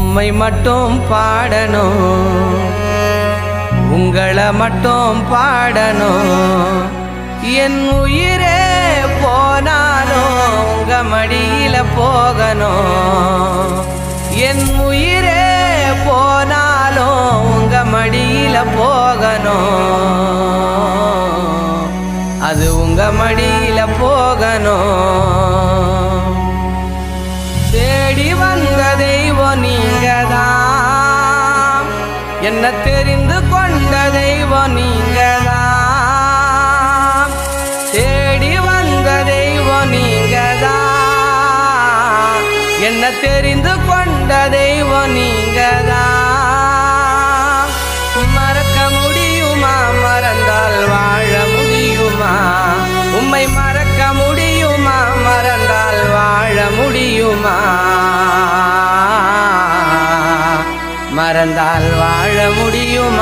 உம்மை மட்டும் பாடணும், உங்களை மட்டும் பாடணும். என் உயிரே போனாலும் உங்க மடியில போகணும். என் உயிரே போனாலும் உங்க மடியில போகணும். அது உங்க மடியில போகணும். தேடி வந்த தெய்வம் நீங்கதான், என்ன தெரிந்து கொண்ட தெய்வம் நீங்கதான். தேடி வந்த தெய்வம் நீங்கதான், என்ன தெரிந்து கொண்ட தெய்வம் நீங்கதான். மறக்க முடியுமா, மறந்தால் வாழ முடியுமா? உம்மை மறக்க முடியுமா, மறந்தால் வாழ முடியுமா? மறந்தால் வாழ முடியுமா?